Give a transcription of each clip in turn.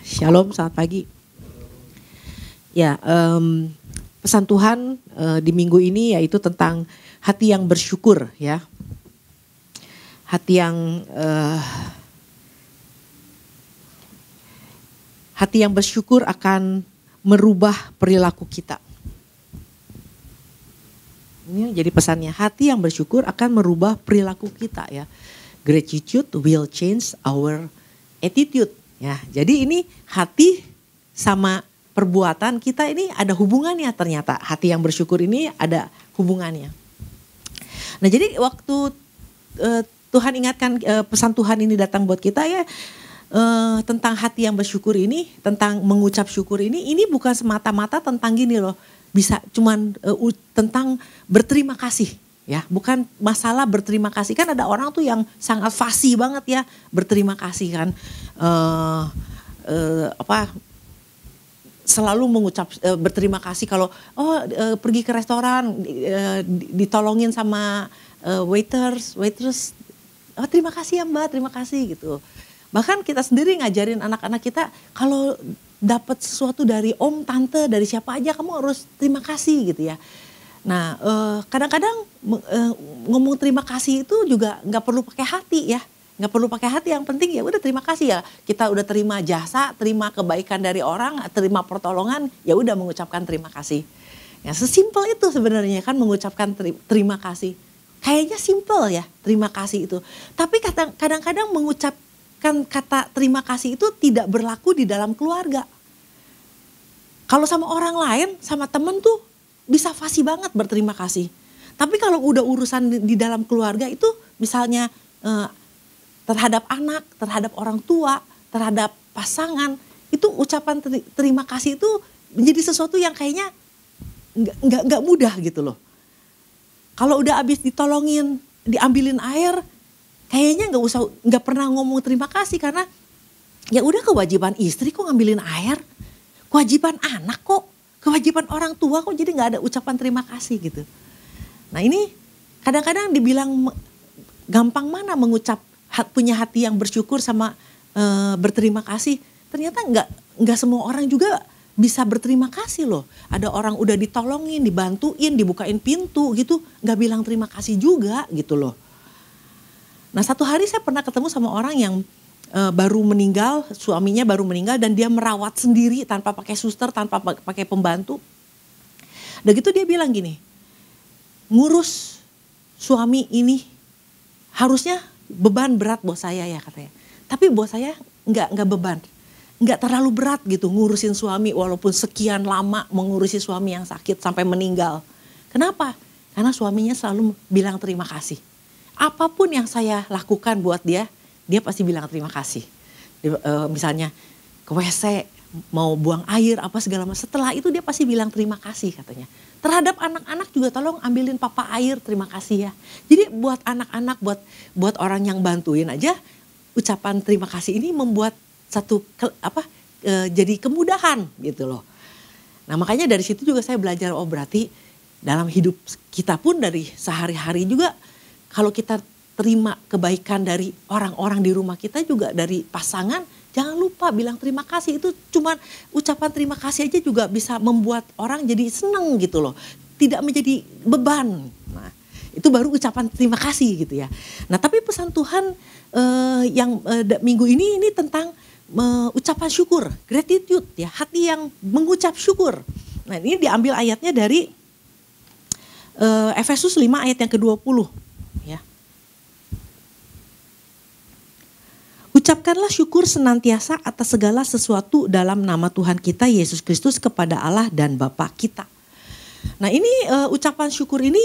Shalom, selamat pagi. Ya, pesan Tuhan di minggu ini yaitu tentang hati yang bersyukur, ya. Hati yang bersyukur akan merubah perilaku kita. Ini jadi pesannya, hati yang bersyukur akan merubah perilaku kita, ya. Gratitude will change our attitude. Ya, jadi ini hati sama perbuatan kita ini ada hubungannya ternyata. Hati yang bersyukur ini ada hubungannya. Nah, jadi waktu Tuhan ingatkan, pesan Tuhan ini datang buat kita ya, tentang hati yang bersyukur ini, tentang mengucap syukur ini bukan semata-mata tentang gini loh, bisa cuman tentang berterima kasih. Ya, bukan masalah berterima kasih, kan ada orang tuh yang sangat fasih banget ya berterima kasih kan, selalu mengucap berterima kasih kalau pergi ke restoran ditolongin sama waitress, terima kasih ya Mbak, terima kasih gitu. Bahkan kita sendiri ngajarin anak-anak kita kalau dapat sesuatu dari om, tante, dari siapa aja kamu harus terima kasih gitu ya. Nah, kadang-kadang ngomong terima kasih itu juga nggak perlu pakai hati ya, nggak perlu pakai hati. Yang penting ya udah terima kasih ya. Kita udah terima jasa, terima kebaikan dari orang, terima pertolongan, ya udah mengucapkan terima kasih. Ya sesimpel itu sebenarnya kan mengucapkan terima kasih. Kayaknya simpel ya terima kasih itu. Tapi kadang-kadang mengucapkan kata terima kasih itu tidak berlaku di dalam keluarga. Kalau sama orang lain, sama temen tuh bisa fasih banget berterima kasih. Tapi kalau udah urusan di dalam keluarga itu misalnya terhadap anak, terhadap orang tua, terhadap pasangan, itu ucapan terima kasih itu menjadi sesuatu yang kayaknya nggak mudah gitu loh. Kalau udah habis ditolongin, diambilin air, kayaknya nggak pernah ngomong terima kasih karena ya udah kewajiban istri kok ngambilin air, kewajiban anak kok. Kewajiban orang tua kok jadi gak ada ucapan terima kasih gitu. Nah ini kadang-kadang dibilang gampang mana mengucap punya hati yang bersyukur sama berterima kasih. Ternyata gak semua orang juga bisa berterima kasih loh. Ada orang udah ditolongin, dibantuin, dibukain pintu gitu. Gak bilang terima kasih juga gitu loh. Nah satu hari saya pernah ketemu sama orang yang baru meninggal, suaminya baru meninggal dan dia merawat sendiri tanpa pakai suster, tanpa pakai pembantu. Dan gitu dia bilang gini, ngurus suami ini harusnya beban berat buat saya ya katanya. Tapi buat saya nggak beban, nggak terlalu berat gitu ngurusin suami walaupun sekian lama mengurusi suami yang sakit sampai meninggal. Kenapa? Karena suaminya selalu bilang terima kasih. Apapun yang saya lakukan buat dia pasti bilang terima kasih. Misalnya ke WC, mau buang air, apa segala macam. Setelah itu dia pasti bilang terima kasih katanya. Terhadap anak-anak juga tolong ambilin papa air, terima kasih ya. Jadi buat anak-anak, buat orang yang bantuin aja, ucapan terima kasih ini membuat jadi kemudahan gitu loh. Nah makanya dari situ juga saya belajar, berarti dalam hidup kita pun dari sehari-hari juga kalau kita terima kebaikan dari orang-orang di rumah kita juga dari pasangan, jangan lupa bilang terima kasih. Itu cuman ucapan terima kasih aja juga bisa membuat orang jadi seneng gitu loh. Tidak menjadi beban. Nah itu baru ucapan terima kasih gitu ya. Nah tapi pesan Tuhan yang minggu ini tentang ucapan syukur, gratitude ya. Hati yang mengucap syukur. Nah ini diambil ayatnya dari Efesus 5 ayat yang ke-20 ya. Ucapkanlah syukur senantiasa atas segala sesuatu dalam nama Tuhan kita Yesus Kristus kepada Allah dan Bapa kita. Nah ini ucapan syukur ini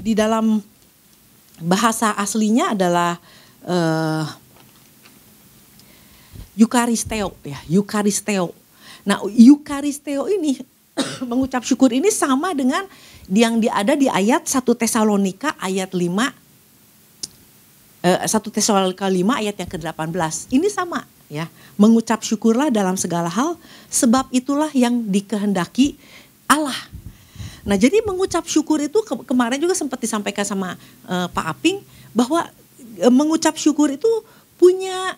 di dalam bahasa aslinya adalah Eucharisteo ya, Eucharisteo. Nah Eucharisteo ini mengucap syukur ini sama dengan yang ada di ayat 1 Tesalonika ayat 5. 1 Tesalonika 5 ayat yang ke-18. Ini sama ya. Mengucap syukurlah dalam segala hal sebab itulah yang dikehendaki Allah. Nah jadi mengucap syukur itu kemarin juga sempat disampaikan sama Pak Aping bahwa mengucap syukur itu punya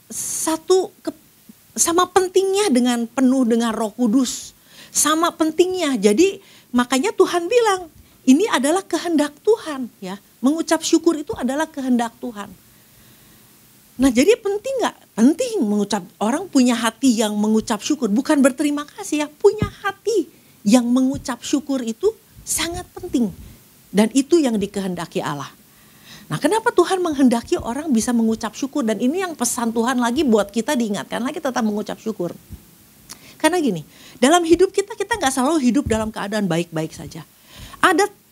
sama pentingnya dengan penuh dengan Roh Kudus. Sama pentingnya. Jadi makanya Tuhan bilang, ini adalah kehendak Tuhan ya. Mengucap syukur itu adalah kehendak Tuhan. Nah, jadi penting nggak? Penting orang punya hati yang mengucap syukur, bukan berterima kasih ya, punya hati yang mengucap syukur itu sangat penting. Dan itu yang dikehendaki Allah. Nah, kenapa Tuhan menghendaki orang bisa mengucap syukur? Dan ini yang pesan Tuhan lagi buat kita, diingatkan lagi tetap mengucap syukur. Karena gini, dalam hidup kita nggak selalu hidup dalam keadaan baik-baik saja.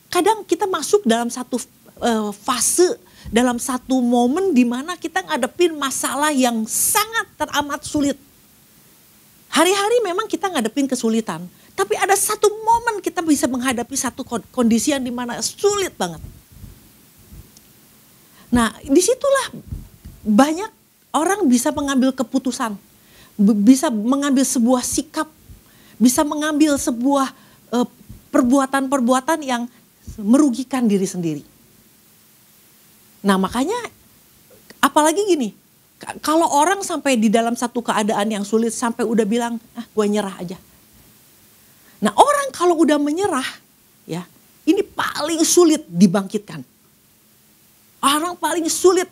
Kadang kita masuk dalam satu fase, dalam satu momen di mana kita ngadepin masalah yang sangat teramat sulit. Hari-hari memang kita ngadepin kesulitan, tapi ada satu momen kita bisa menghadapi satu kondisi yang dimana sulit banget. Nah, disitulah banyak orang bisa mengambil keputusan, bisa mengambil sebuah sikap, bisa mengambil sebuah perbuatan-perbuatan yang merugikan diri sendiri. Nah, makanya apalagi gini, kalau orang sampai di dalam satu keadaan yang sulit sampai udah bilang, gue nyerah aja. Nah, orang kalau udah menyerah, ya, ini paling sulit dibangkitkan. Orang paling sulit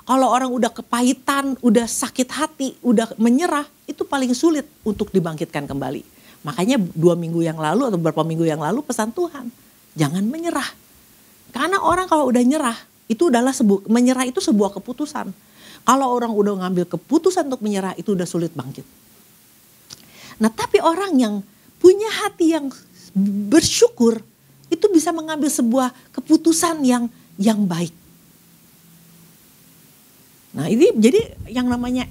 kalau orang udah kepahitan, udah sakit hati, udah menyerah, itu paling sulit untuk dibangkitkan kembali. Makanya 2 minggu yang lalu atau beberapa minggu yang lalu pesan Tuhan, jangan menyerah. Karena orang kalau udah nyerah, itu adalah menyerah itu sebuah keputusan. Kalau orang udah ngambil keputusan untuk menyerah, itu udah sulit bangkit. Nah, tapi orang yang punya hati yang bersyukur, itu bisa mengambil sebuah keputusan yang baik. Nah, ini jadi yang namanya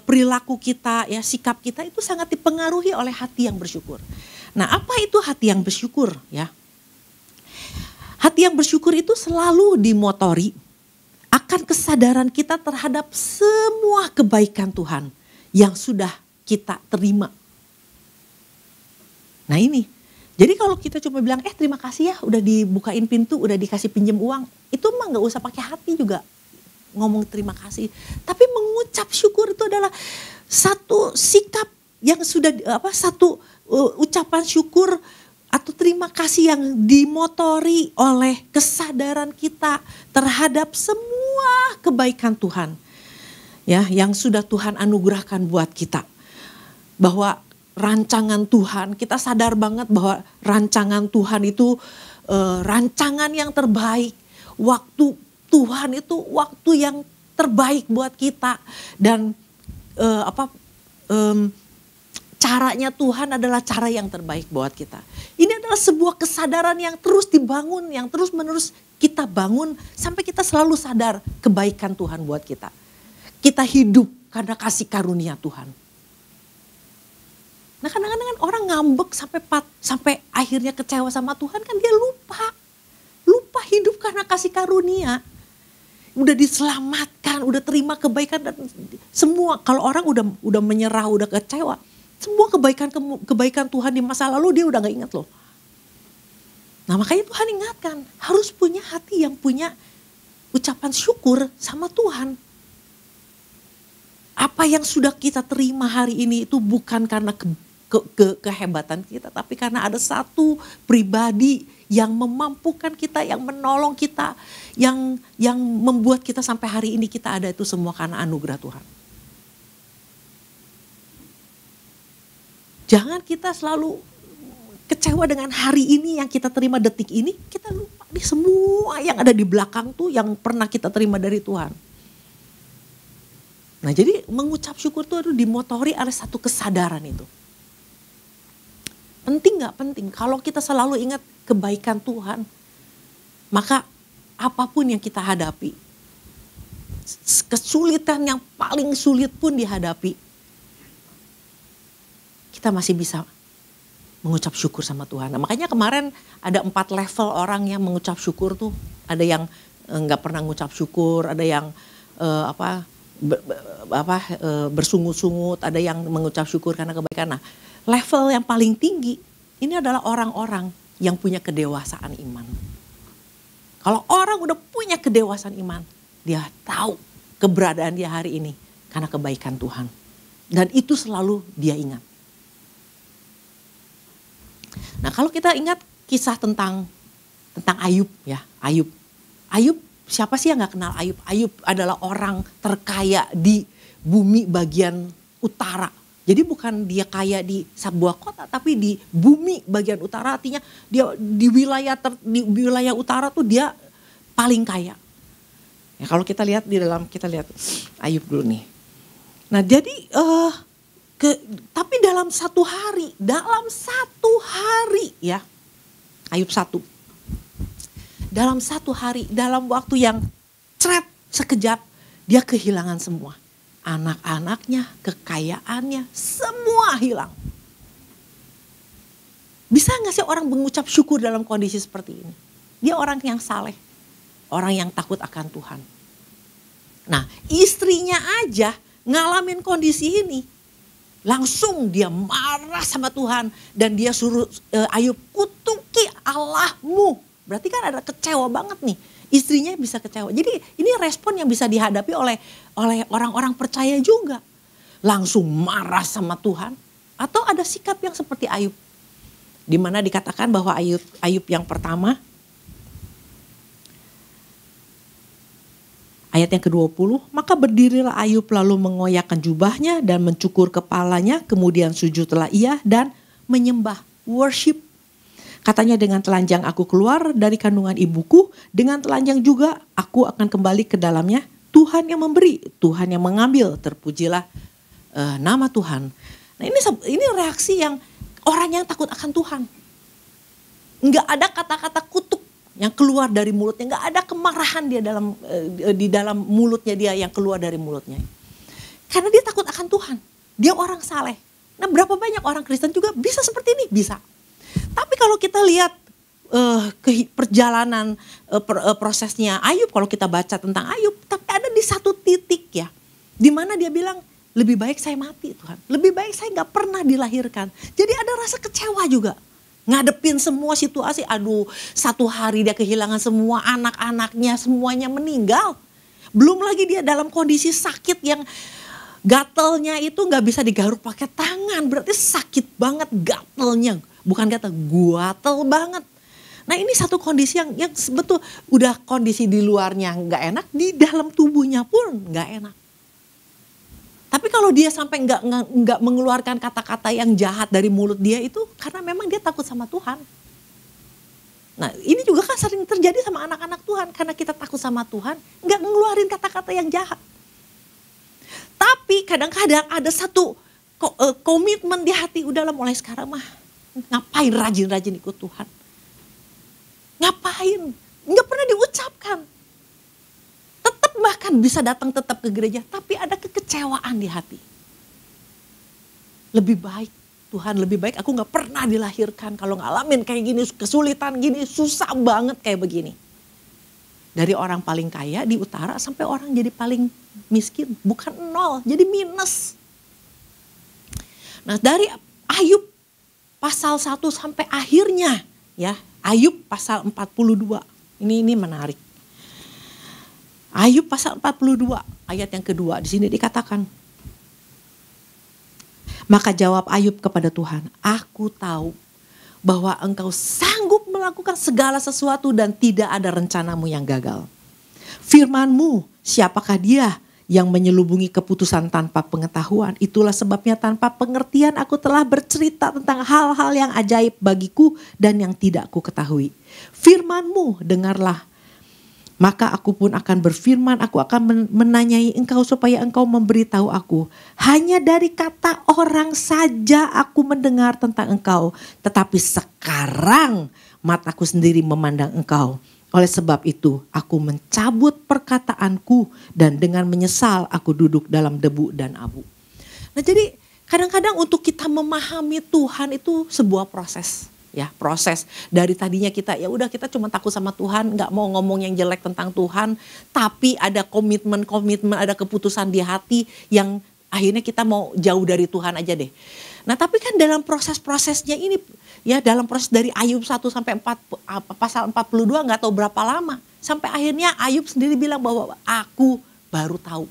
perilaku kita, ya, sikap kita itu sangat dipengaruhi oleh hati yang bersyukur. Nah, apa itu hati yang bersyukur, ya? Hati yang bersyukur itu selalu dimotori akan kesadaran kita terhadap semua kebaikan Tuhan yang sudah kita terima. Nah, ini. Jadi kalau kita cuma bilang, terima kasih ya udah dibukain pintu, udah dikasih pinjam uang. Itu mah gak usah pakai hati juga ngomong terima kasih. Tapi mengucap syukur itu adalah satu sikap yang sudah, satu ucapan syukur atau terima kasih yang dimotori oleh kesadaran kita terhadap semua kebaikan Tuhan. Ya, yang sudah Tuhan anugerahkan buat kita. Bahwa rancangan Tuhan, kita sadar banget bahwa rancangan Tuhan itu rancangan yang terbaik. Waktu Tuhan itu waktu yang terbaik buat kita. Dan caranya Tuhan adalah cara yang terbaik buat kita. Ini adalah sebuah kesadaran yang terus dibangun, yang terus menerus kita bangun sampai kita selalu sadar kebaikan Tuhan buat kita. Kita hidup karena kasih karunia Tuhan. Nah, kadang-kadang kan orang ngambek sampai akhirnya kecewa sama Tuhan, kan dia lupa hidup karena kasih karunia. Udah diselamatkan, udah terima kebaikan dan semua. Kalau orang udah menyerah, udah kecewa, semua kebaikan Tuhan di masa lalu dia udah gak ingat loh. Nah, makanya Tuhan ingatkan, harus punya hati yang punya ucapan syukur sama Tuhan. Apa yang sudah kita terima hari ini itu bukan karena kehebatan kita, tapi karena ada satu pribadi yang memampukan kita, yang menolong kita, yang membuat kita sampai hari ini kita ada, itu semua karena anugerah Tuhan. Jangan kita selalu kecewa dengan hari ini yang kita terima detik ini, kita lupa nih semua yang ada di belakang tuh yang pernah kita terima dari Tuhan. Nah, jadi mengucap syukur tuh dimotori oleh satu kesadaran itu. Penting gak? Penting. Kalau kita selalu ingat kebaikan Tuhan, maka apapun yang kita hadapi, kesulitan yang paling sulit pun dihadapi, kita masih bisa mengucap syukur sama Tuhan. Nah, makanya kemarin ada 4 level orang yang mengucap syukur tuh. Ada yang gak pernah mengucap syukur, ada yang bersungut-sungut, ada yang mengucap syukur karena kebaikan. Nah, level yang paling tinggi ini adalah orang-orang yang punya kedewasaan iman. Kalau orang udah punya kedewasaan iman, dia tahu keberadaan dia hari ini karena kebaikan Tuhan. Dan itu selalu dia ingat. Nah, kalau kita ingat kisah tentang Ayub ya, Ayub siapa sih yang gak kenal Ayub? Ayub adalah orang terkaya di bumi bagian utara. Jadi bukan dia kaya di sebuah kota, tapi di bumi bagian utara, artinya dia di wilayah utara tuh dia paling kaya. Ya, kalau kita lihat kita lihat Ayub dulu nih. Nah, jadi tapi dalam satu hari ya, Ayub 1. Dalam satu hari, dalam waktu yang sekejap, dia kehilangan semua. Anak-anaknya, kekayaannya, semua hilang. Bisa gak sih orang mengucap syukur dalam kondisi seperti ini? Dia orang yang saleh, orang yang takut akan Tuhan. Nah, istrinya aja ngalamin kondisi ini. Langsung dia marah sama Tuhan dan dia suruh Ayub, kutuki Allahmu. Berarti kan ada kecewa banget nih. Istrinya bisa kecewa. Jadi ini respon yang bisa dihadapi oleh orang-orang percaya juga. Langsung marah sama Tuhan. Atau ada sikap yang seperti Ayub. Di mana dikatakan bahwa Ayub yang pertama, ayat yang ke-20, maka berdirilah Ayub lalu mengoyakkan jubahnya dan mencukur kepalanya, kemudian sujudlah ia dan menyembah, worship. Katanya, dengan telanjang aku keluar dari kandungan ibuku, dengan telanjang juga aku akan kembali ke dalamnya. Tuhan yang memberi, Tuhan yang mengambil, terpujilah nama Tuhan. Nah, ini reaksi yang orang yang takut akan Tuhan. Enggak ada kata-kata kutuk yang keluar dari mulutnya, enggak ada kemarahan dia di dalam mulutnya dia yang keluar dari mulutnya. Karena dia takut akan Tuhan. Dia orang saleh. Nah, berapa banyak orang Kristen juga bisa seperti ini? Bisa. Tapi kalau kita lihat perjalanan prosesnya Ayub, kalau kita baca tentang Ayub, tapi ada di satu titik ya, di mana dia bilang, lebih baik saya mati Tuhan, lebih baik saya gak pernah dilahirkan. Jadi ada rasa kecewa juga, ngadepin semua situasi. Aduh, satu hari dia kehilangan semua anak-anaknya, semuanya meninggal. Belum lagi dia dalam kondisi sakit yang gatelnya itu gak bisa digaruk pakai tangan, berarti sakit banget gatelnya. Bukan kata guatel banget. Nah, ini satu kondisi yang betul udah kondisi di luarnya nggak enak, di dalam tubuhnya pun nggak enak. Tapi kalau dia sampai nggak mengeluarkan kata-kata yang jahat dari mulut dia itu karena memang dia takut sama Tuhan. Nah, ini juga kan sering terjadi sama anak-anak Tuhan, karena kita takut sama Tuhan nggak ngeluarin kata-kata yang jahat. Tapi kadang-kadang ada satu komitmen di hati, udahlah mulai sekarang mah ngapain rajin-rajin ikut Tuhan. Ngapain? Nggak pernah diucapkan. Tetap bahkan bisa datang tetap ke gereja, tapi ada kekecewaan di hati. Lebih baik Tuhan, lebih baik aku nggak pernah dilahirkan. Kalau ngalamin kayak gini, kesulitan gini, susah banget kayak begini. Dari orang paling kaya di utara sampai orang jadi paling miskin, bukan nol, jadi minus. Nah, dari Ayub pasal 1 sampai akhirnya ya, Ayub pasal 42. Ini menarik. Ayub pasal 42 ayat yang kedua, di sini dikatakan, maka jawab Ayub kepada Tuhan, aku tahu bahwa engkau sanggup melakukan segala sesuatu dan tidak ada rencanamu yang gagal. Firmanmu, siapakah dia yang menyelubungi keputusan tanpa pengetahuan? Itulah sebabnya tanpa pengertian aku telah bercerita tentang hal-hal yang ajaib bagiku dan yang tidak ku ketahui. Firmanmu, dengarlah. Maka aku pun akan berfirman, aku akan menanyai engkau supaya engkau memberitahu aku. Hanya dari kata orang saja aku mendengar tentang engkau, tetapi sekarang mataku sendiri memandang engkau. Oleh sebab itu aku mencabut perkataanku dan dengan menyesal aku duduk dalam debu dan abu. Nah, jadi kadang-kadang untuk kita memahami Tuhan itu sebuah proses. Ya, proses dari tadinya kita ya udah kita cuma takut sama Tuhan, nggak mau ngomong yang jelek tentang Tuhan, tapi ada komitmen, ada keputusan di hati yang akhirnya kita mau jauh dari Tuhan aja deh. Nah, tapi kan dalam proses-prosesnya ini ya, dalam proses dari Ayub 1 sampai 4 pasal 42 nggak tahu berapa lama, sampai akhirnya Ayub sendiri bilang bahwa aku baru tahu.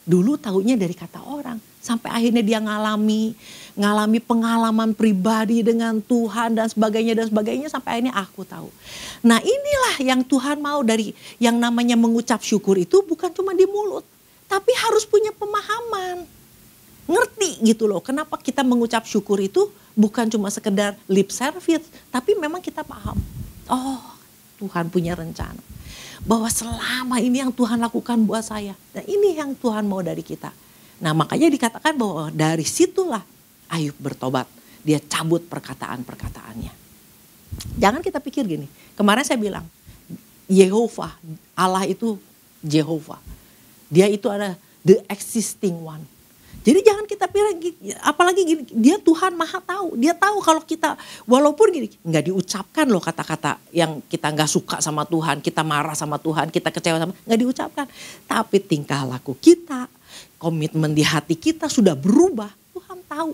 Dulu taunya dari kata orang. Sampai akhirnya dia ngalami pengalaman pribadi dengan Tuhan dan sebagainya. Sampai akhirnya aku tahu. Nah inilah yang Tuhan mau dari yang namanya mengucap syukur itu bukan cuma di mulut. Tapi harus punya pemahaman. Ngerti gitu loh. Kenapa kita mengucap syukur itu bukan cuma sekedar lip service. Tapi memang kita paham. Oh Tuhan punya rencana. Bahwa selama ini yang Tuhan lakukan buat saya. Dan ini yang Tuhan mau dari kita. Nah makanya dikatakan bahwa dari situlah Ayub bertobat. Dia cabut perkataan-perkataannya. Jangan kita pikir gini. Kemarin saya bilang. Yehovah. Allah itu Jehovah. Dia itu ada the existing one. Jadi jangan kita pikir, apalagi gini, dia Tuhan maha tahu. Dia tahu kalau kita, walaupun gini, nggak diucapkan loh kata-kata yang kita nggak suka sama Tuhan, kita marah sama Tuhan, kita kecewa sama, nggak diucapkan. Tapi tingkah laku kita, komitmen di hati kita sudah berubah. Tuhan tahu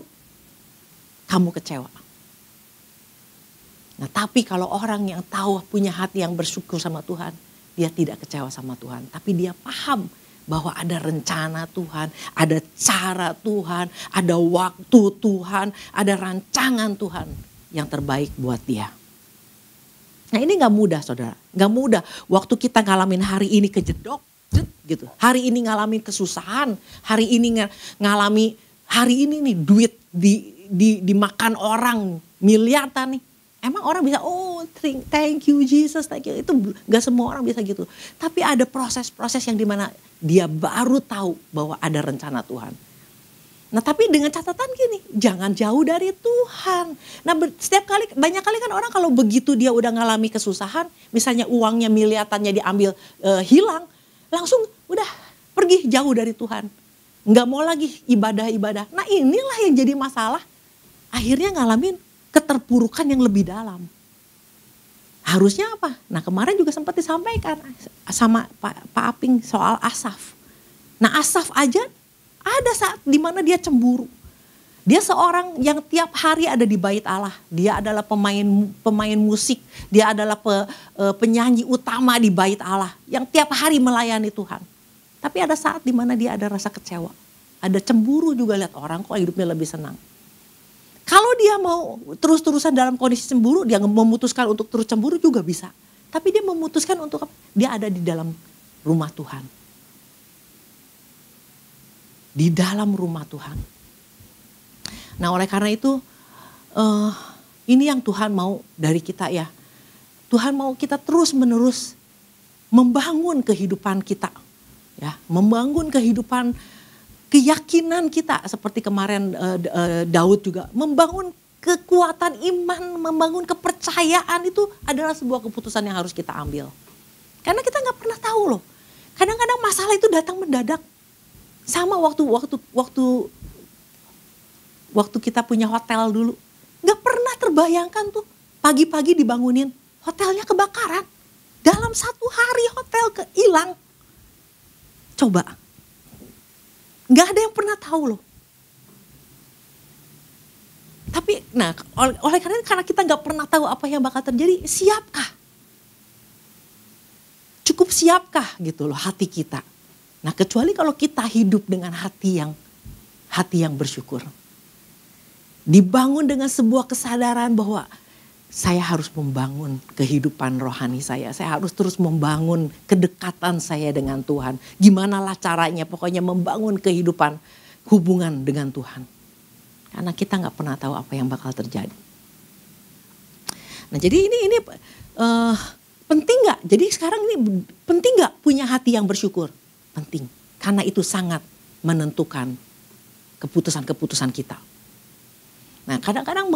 kamu kecewa. Nah tapi kalau orang yang tahu punya hati yang bersyukur sama Tuhan, dia tidak kecewa sama Tuhan. Tapi dia paham bahwa ada rencana Tuhan, ada cara Tuhan, ada waktu Tuhan, ada rancangan Tuhan yang terbaik buat dia. Nah ini gak mudah saudara, gak mudah. Waktu kita ngalamin hari ini kejedok gitu, hari ini ngalamin kesusahan, hari ini hari ini nih duit dimakan orang miliaran nih. Emang orang bisa, oh thank you Jesus, thank you. Itu gak semua orang bisa gitu. Tapi ada proses-proses yang dimana dia baru tahu bahwa ada rencana Tuhan. Nah tapi dengan catatan gini, jangan jauh dari Tuhan. Nah setiap kali, banyak kali kan orang kalau begitu dia udah ngalami kesusahan, misalnya uangnya miliarannya diambil hilang, langsung udah pergi jauh dari Tuhan. Nggak mau lagi ibadah-ibadah. Nah inilah yang jadi masalah. Akhirnya ngalamin keterpurukan yang lebih dalam. Harusnya apa? Nah kemarin juga sempat disampaikan sama Pak Aping soal Asaf. Nah Asaf aja ada saat dimana dia cemburu. Dia seorang yang tiap hari ada di bait Allah. Dia adalah pemain musik. Dia adalah penyanyi utama di bait Allah. Yang tiap hari melayani Tuhan. Tapi ada saat dimana dia ada rasa kecewa. Ada cemburu juga, lihat orang kok hidupnya lebih senang. Kalau dia mau terus-terusan dalam kondisi cemburu, dia memutuskan untuk terus cemburu juga bisa. Tapi dia memutuskan untuk dia ada di dalam rumah Tuhan. Di dalam rumah Tuhan. Nah oleh karena itu, ini yang Tuhan mau dari kita ya. Tuhan mau kita terus-menerus membangun kehidupan kita. Ya, membangun kehidupan keyakinan kita seperti kemarin Daud juga membangun kekuatan iman, membangun kepercayaan itu adalah sebuah keputusan yang harus kita ambil. Karena kita nggak pernah tahu loh. Kadang-kadang masalah itu datang mendadak. Sama waktu kita punya hotel dulu, nggak pernah terbayangkan tuh pagi-pagi dibangunin hotelnya kebakaran. Dalam 1 hari hotel hilang. Coba. Gak ada yang pernah tahu loh. Tapi nah oleh karena kita gak pernah tahu apa yang bakal terjadi, siapkah? Cukup siapkah gitu loh hati kita. Nah kecuali kalau kita hidup dengan hati yang bersyukur. Dibangun dengan sebuah kesadaran bahwa saya harus membangun kehidupan rohani saya. Saya harus terus membangun kedekatan saya dengan Tuhan. Gimana lah caranya, pokoknya membangun kehidupan hubungan dengan Tuhan. Karena kita gak pernah tahu apa yang bakal terjadi. Nah jadi ini penting gak? Jadi sekarang ini penting gak punya hati yang bersyukur? Penting. Karena itu sangat menentukan keputusan-keputusan kita. Nah kadang-kadang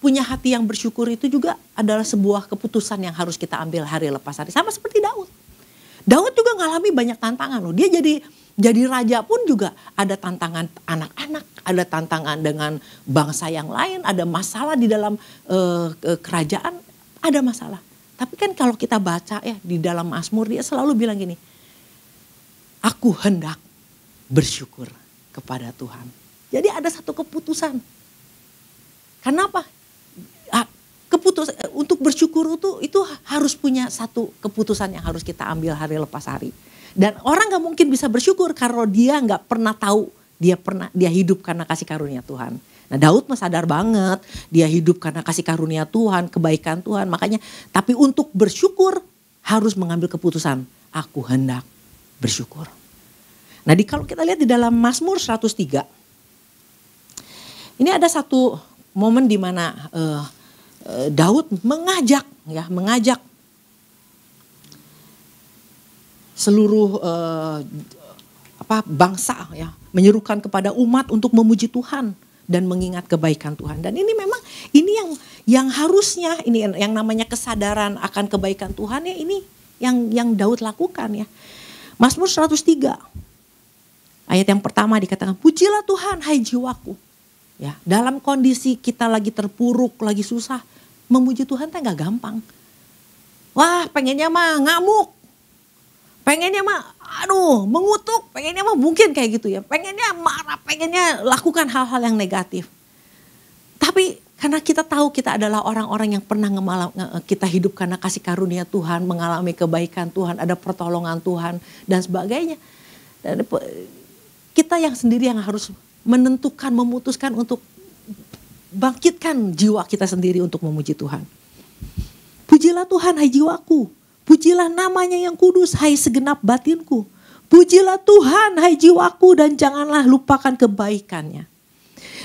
punya hati yang bersyukur itu juga adalah sebuah keputusan yang harus kita ambil hari lepas hari. Sama seperti Daud. Daud juga ngalami banyak tantangan loh. Dia jadi raja pun juga ada tantangan anak-anak, ada tantangan dengan bangsa yang lain, ada masalah di dalam kerajaan, ada masalah. Tapi kan kalau kita baca ya di dalam Mazmur dia selalu bilang gini, aku hendak bersyukur kepada Tuhan. Jadi ada satu keputusan. Kenapa? Untuk bersyukur itu harus punya satu keputusan yang harus kita ambil hari lepas hari. Dan orang gak mungkin bisa bersyukur kalau dia gak pernah tahu dia hidup karena kasih karunia Tuhan. Nah Daud mah sadar banget dia hidup karena kasih karunia Tuhan, kebaikan Tuhan. Makanya tapi untuk bersyukur harus mengambil keputusan. Aku hendak bersyukur. Nah kalau kita lihat di dalam Mazmur 103. Ini ada satu momen di mana Daud mengajak seluruh bangsa ya, menyerukan kepada umat untuk memuji Tuhan dan mengingat kebaikan Tuhan. Dan ini memang ini yang harusnya ini yang namanya kesadaran akan kebaikan Tuhan ya, ini yang Daud lakukan ya. Mazmur 103 ayat yang pertama dikatakan, pujilah Tuhan hai jiwaku. Ya, dalam kondisi kita lagi terpuruk, lagi susah, memuji Tuhan kan gak gampang. Wah, pengennya mah ngamuk. Pengennya mah mengutuk, pengennya mah mungkin kayak gitu ya. Pengennya marah, pengennya lakukan hal-hal yang negatif. Tapi karena kita tahu kita adalah orang-orang yang pernah kita hidup karena kasih karunia Tuhan, mengalami kebaikan Tuhan, ada pertolongan Tuhan dan sebagainya. Dan kita yang sendiri yang harus menentukan, memutuskan untuk bangkitkan jiwa kita sendiri untuk memuji Tuhan. Pujilah Tuhan hai jiwaku. Pujilah namanya yang kudus, hai segenap batinku. Pujilah Tuhan, hai jiwaku, dan janganlah lupakan kebaikannya.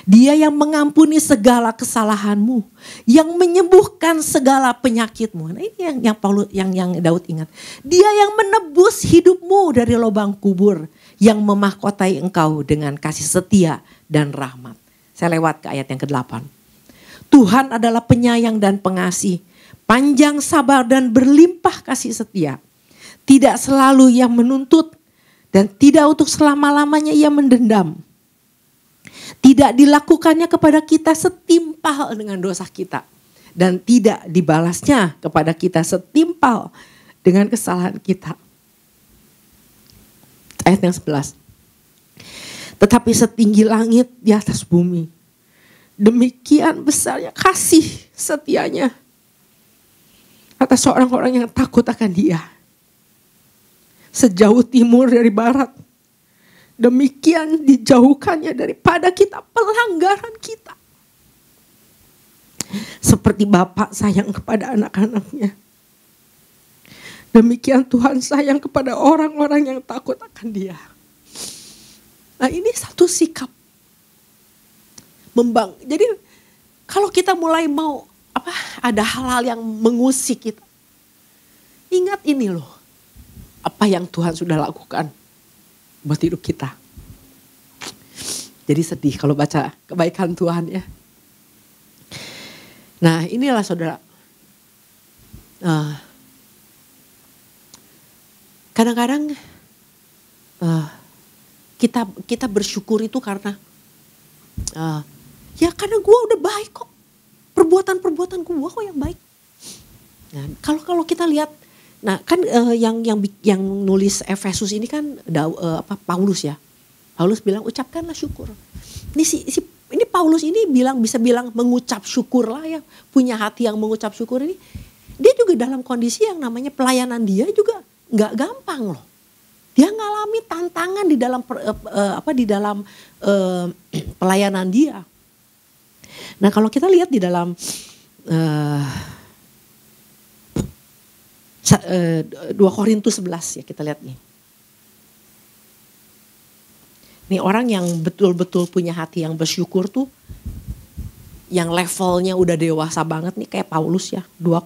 Dia yang mengampuni segala kesalahanmu, yang menyembuhkan segala penyakitmu. Nah ini yang Daud ingat. Dia yang menebus hidupmu dari lubang kubur, yang memahkotai engkau dengan kasih setia dan rahmat. Saya lewat ke ayat yang ke-8. Tuhan adalah penyayang dan pengasih, panjang sabar dan berlimpah kasih setia. Tidak selalu ia menuntut dan tidak untuk selama-lamanya ia mendendam. Tidak dilakukannya kepada kita setimpal dengan dosa kita. Dan tidak dibalasnya kepada kita setimpal dengan kesalahan kita. Ayat yang 11. Tetapi setinggi langit di atas bumi, demikian besarnya kasih setianya atas orang-orang yang takut akan Dia. Sejauh timur dari barat, demikian dijauhkannya daripada kita pelanggaran kita. Seperti Bapa sayang kepada anak-anaknya, demikian Tuhan sayang kepada orang-orang yang takut akan Dia. Nah ini satu sikap. Jadi kalau kita mulai mau ada hal-hal yang mengusik kita. Ingat ini loh, apa yang Tuhan sudah lakukan buat hidup kita. Jadi sedih kalau baca kebaikan Tuhan ya. Nah inilah saudara. Kadang-kadang kita bersyukur itu karena ya karena gue udah baik kok. Perbuatan-perbuatan gue kok yang baik. Nah, kalau kita lihat, nah kan yang nulis Efesus ini kan Paulus ya. Paulus bilang ucapkanlah syukur. Ini Paulus ini bisa bilang mengucap syukur lah ya, punya hati yang mengucap syukur ini. Dia juga dalam kondisi yang namanya pelayanan dia juga nggak gampang loh. Dia ngalami tantangan di dalam pelayanan dia. Nah kalau kita lihat di dalam 2 Korintus 11 ya, kita lihat nih. Nih orang yang betul-betul punya hati yang bersyukur tuh, yang levelnya udah dewasa banget nih kayak Paulus ya. 2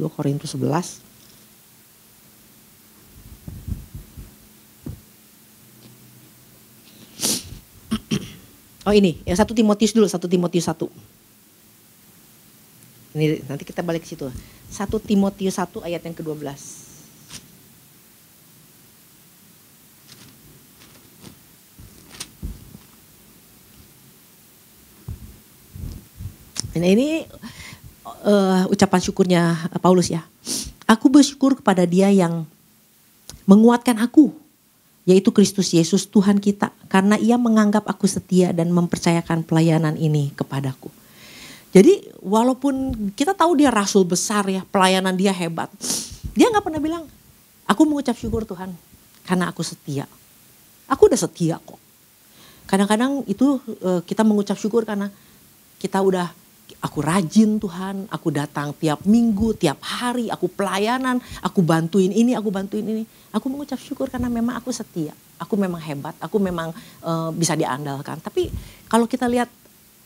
Korintus 11. Oh ini, yang 1 Timotius dulu, 1 Timotius 1. Ini nanti kita balik ke situ. 1 Timotius 1 ayat yang ke-12. Nah ini ucapan syukurnya Paulus ya. Aku bersyukur kepada Dia yang menguatkan aku, yaitu Kristus Yesus Tuhan kita, karena Ia menganggap aku setia dan mempercayakan pelayanan ini kepadaku. Jadi walaupun kita tahu dia rasul besar ya, pelayanan dia hebat, dia gak pernah bilang, Aku mengucap syukur Tuhan karena aku setia. Aku udah setia kok. Kadang-kadang itu kita mengucap syukur karena kita udah, aku rajin Tuhan, aku datang tiap minggu, tiap hari, aku pelayanan, aku bantuin ini, aku bantuin ini. Aku mengucap syukur karena memang aku setia, aku memang hebat, aku memang bisa diandalkan. Tapi kalau kita lihat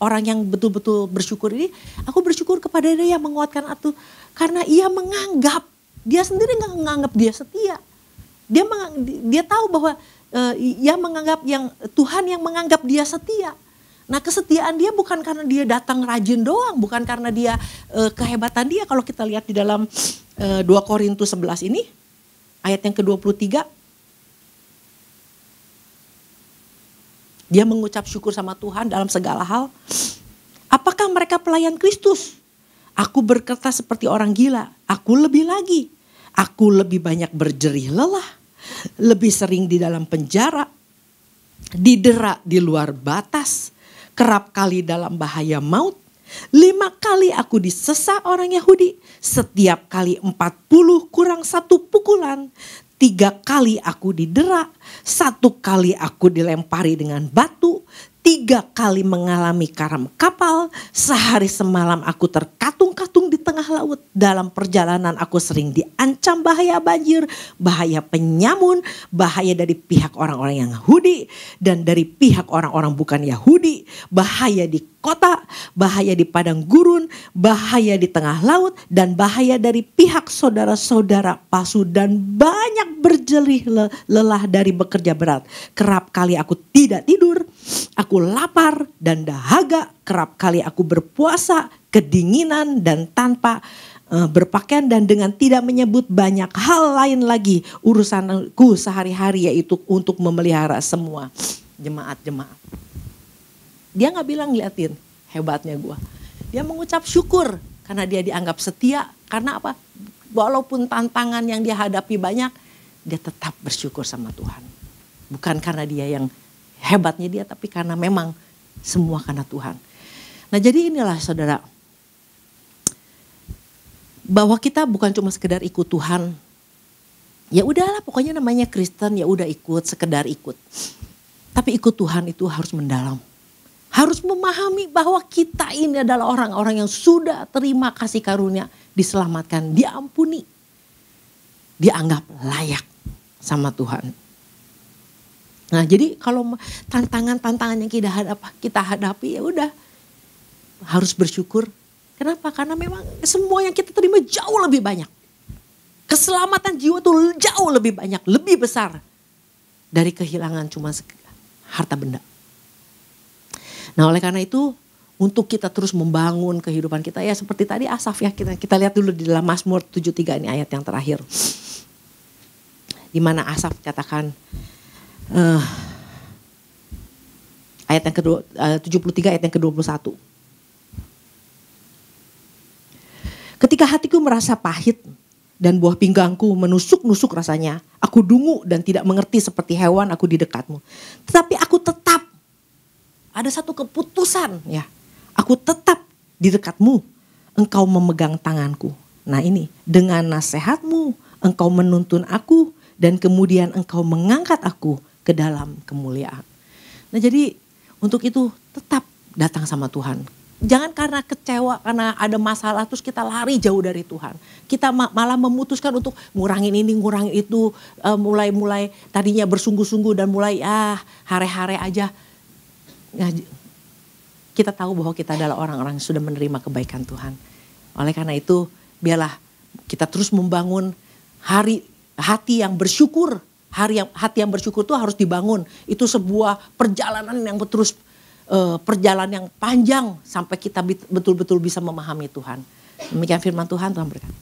orang yang betul-betul bersyukur ini, aku bersyukur kepada dia yang menguatkan aku. Karena ia menganggap, dia sendiri nggak menganggap dia setia. Dia tahu bahwa ia menganggap yang Tuhan yang menganggap dia setia. Nah kesetiaan dia bukan karena dia datang rajin doang, bukan karena dia kehebatan dia. Kalau kita lihat di dalam 2 Korintus 11 ini, ayat yang ke-23. Dia mengucap syukur sama Tuhan dalam segala hal. Apakah mereka pelayan Kristus? Aku berkata seperti orang gila, aku lebih lagi. Aku lebih banyak berjerih lelah, lebih sering di dalam penjara, didera di luar batas, kerap kali dalam bahaya maut. 5 kali aku disesat orang Yahudi, setiap kali 40 kurang 1 pukulan. 3 kali aku didera, 1 kali aku dilempari dengan batu, 3 kali mengalami karam kapal, sehari semalam aku terkatung-katung di tengah laut. Dalam perjalanan aku sering diancam bahaya banjir, bahaya penyamun, bahaya dari pihak orang-orang yang Yahudi dan dari pihak orang-orang bukan Yahudi, bahaya di kota, bahaya di padang gurun, bahaya di tengah laut, dan bahaya dari pihak saudara-saudara palsu, dan banyak berjerih lelah dari bekerja berat. Kerap kali aku tidak tidur, aku lapar dan dahaga, kerap kali aku berpuasa, kedinginan dan tanpa berpakaian, dan dengan tidak menyebut banyak hal lain lagi urusanku sehari-hari, yaitu untuk memelihara semua jemaat-jemaat. Dia gak bilang liatin hebatnya gue. Dia mengucap syukur karena dia dianggap setia. Karena apa? Walaupun tantangan yang dia hadapi banyak, dia tetap bersyukur sama Tuhan. Bukan karena dia yang hebatnya dia, tapi karena memang semua karena Tuhan. Nah jadi inilah saudara, bahwa kita bukan cuma sekedar ikut Tuhan. Ya udahlah pokoknya namanya Kristen, ya udah ikut, sekedar ikut. Tapi ikut Tuhan itu harus mendalam. Harus memahami bahwa kita ini adalah orang-orang yang sudah terima kasih karunia, diselamatkan, diampuni, dianggap layak sama Tuhan. Nah jadi kalau tantangan-tantangan yang kita hadapi, ya udah harus bersyukur. Kenapa? Karena memang semua yang kita terima jauh lebih banyak. Keselamatan jiwa itu jauh lebih banyak, lebih besar dari kehilangan cuma harta benda. Nah oleh karena itu untuk kita terus membangun kehidupan kita, ya seperti tadi Asaf ya, kita lihat dulu di dalam Mazmur 73 ini ayat yang terakhir. Di mana Asaf katakan ayat yang kedua 73 ayat yang ke-21. Ketika hatiku merasa pahit dan buah pinggangku menusuk-nusuk rasanya, aku dungu dan tidak mengerti seperti hewan aku di dekatmu. Tetapi aku tetap, ada satu keputusan ya, aku tetap di dekatmu, engkau memegang tanganku. Nah ini, dengan nasihatmu engkau menuntun aku dan kemudian engkau mengangkat aku ke dalam kemuliaan. Nah jadi untuk itu tetap datang sama Tuhan. Jangan karena kecewa, karena ada masalah terus kita lari jauh dari Tuhan. Kita malah memutuskan untuk ngurangin ini, ngurangin itu, mulai tadinya bersungguh-sungguh dan mulai hare-hare aja. Nah, kita tahu bahwa kita adalah orang-orang yang sudah menerima kebaikan Tuhan. Oleh karena itu biarlah kita terus membangun hati yang bersyukur. Hati yang bersyukur itu harus dibangun. Itu sebuah perjalanan yang terus perjalanan yang panjang sampai kita betul-betul bisa memahami Tuhan. Demikian firman Tuhan, Tuhan berkati.